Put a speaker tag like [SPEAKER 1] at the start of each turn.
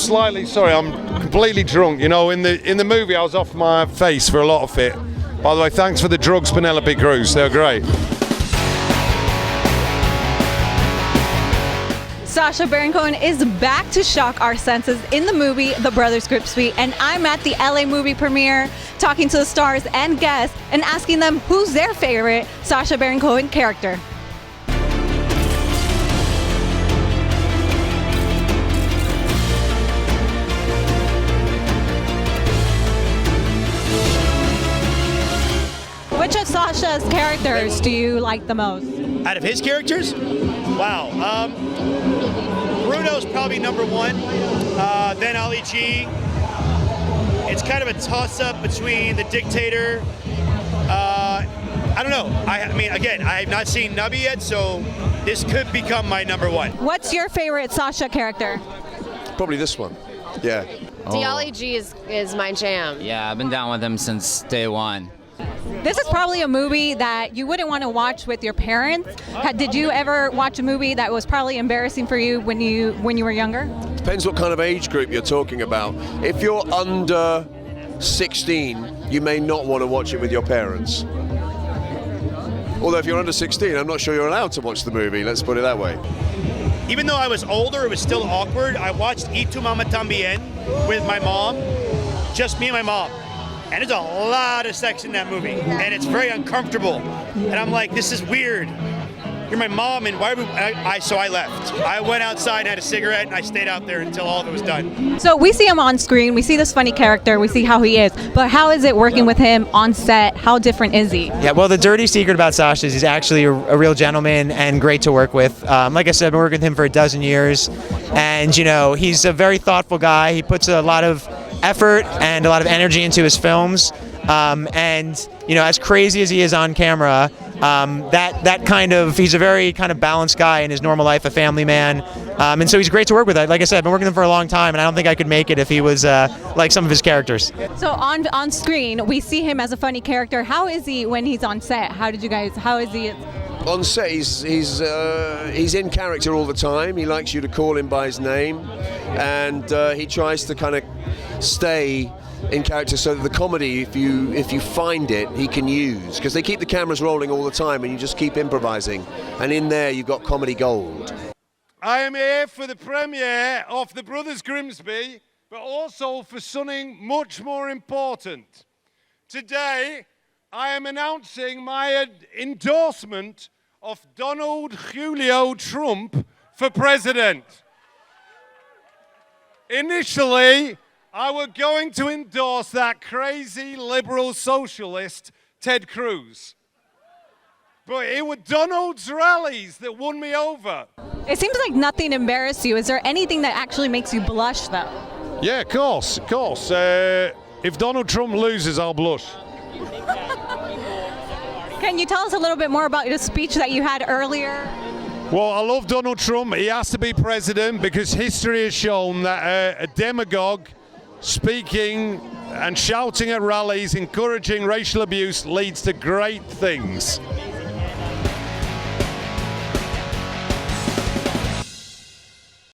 [SPEAKER 1] slightly, sorry, I'm completely drunk. You know, in the movie I was off my face for a lot of it. By the way, thanks for the drugs, Penelope Cruz. They were great.
[SPEAKER 2] Sacha Baron Cohen is back to shock our senses in the movie The Brothers Grimsby, and I'm at the LA movie premiere talking to the stars and guests and asking them who's their favorite Sacha Baron Cohen character. Which of Sacha's characters do you like the most?
[SPEAKER 3] Out of his characters? Wow. Bruno's probably number one. Then Ali G. It's kind of a toss-up between The Dictator. I don't know. I mean, again, I have not seen Nobby yet, so this could become my number one.
[SPEAKER 2] What's your favorite Sacha character?
[SPEAKER 4] Probably this one. Yeah.
[SPEAKER 5] Ali G is my jam.
[SPEAKER 6] Yeah, I've been down with him since day one.
[SPEAKER 2] This is probably a movie that you wouldn't want to watch with your parents. Did you ever watch a movie that was probably embarrassing for you when you were younger?
[SPEAKER 4] Depends what kind of age group you're talking about. If you're under 16, you may not want to watch it with your parents. Although if you're under 16, I'm not sure you're allowed to watch the movie, let's put it that way.
[SPEAKER 3] Even though I was older, it was still awkward. I watched Y Tu Mama Tambien with my mom, just me and my mom. And there's a lot of sex in that movie, and it's very uncomfortable. And I'm like, this is weird. You're my mom, and why would so I left. I went outside and had a cigarette, and I stayed out there until all of it was done.
[SPEAKER 2] So we see him on screen, we see this funny character, we see how he is, but how is it working with him on set? How different is he?
[SPEAKER 7] Yeah, well, the dirty secret about Sacha is he's actually a real gentleman and great to work with. Like I said, I've been working with him for a dozen years, and you know, he's a very thoughtful guy. He puts a lot of effort and a lot of energy into his films, and you know, as crazy as he is on camera, he's a very kind of balanced guy in his normal life, a family man, and so he's great to work with. Like I said, I've been working with him for a long time, and I don't think I could make it if he was like some of his characters.
[SPEAKER 2] So on screen, we see him as a funny character. How is he when he's on set? How is he?
[SPEAKER 4] On set, he's in character all the time. He likes you to call him by his name, and he tries to kind of stay in character so that the comedy, if you find it, he can use, because they keep the cameras rolling all the time and you just keep improvising, and in there you've got comedy gold.
[SPEAKER 1] I am here for the premiere of The Brothers Grimsby, but also for something much more important. Today, I am announcing my endorsement of Donald Julio Trump for president. Initially, I was going to endorse that crazy liberal socialist, Ted Cruz. But it was Donald's rallies that won me over.
[SPEAKER 2] It seems like nothing embarrassed you. Is there anything that actually makes you blush, though?
[SPEAKER 1] Yeah, of course. If Donald Trump loses, I'll blush.
[SPEAKER 2] Can you tell us a little bit more about the speech that you had earlier?
[SPEAKER 1] Well, I love Donald Trump. He has to be president because history has shown that a demagogue speaking and shouting at rallies, encouraging racial abuse leads to great things.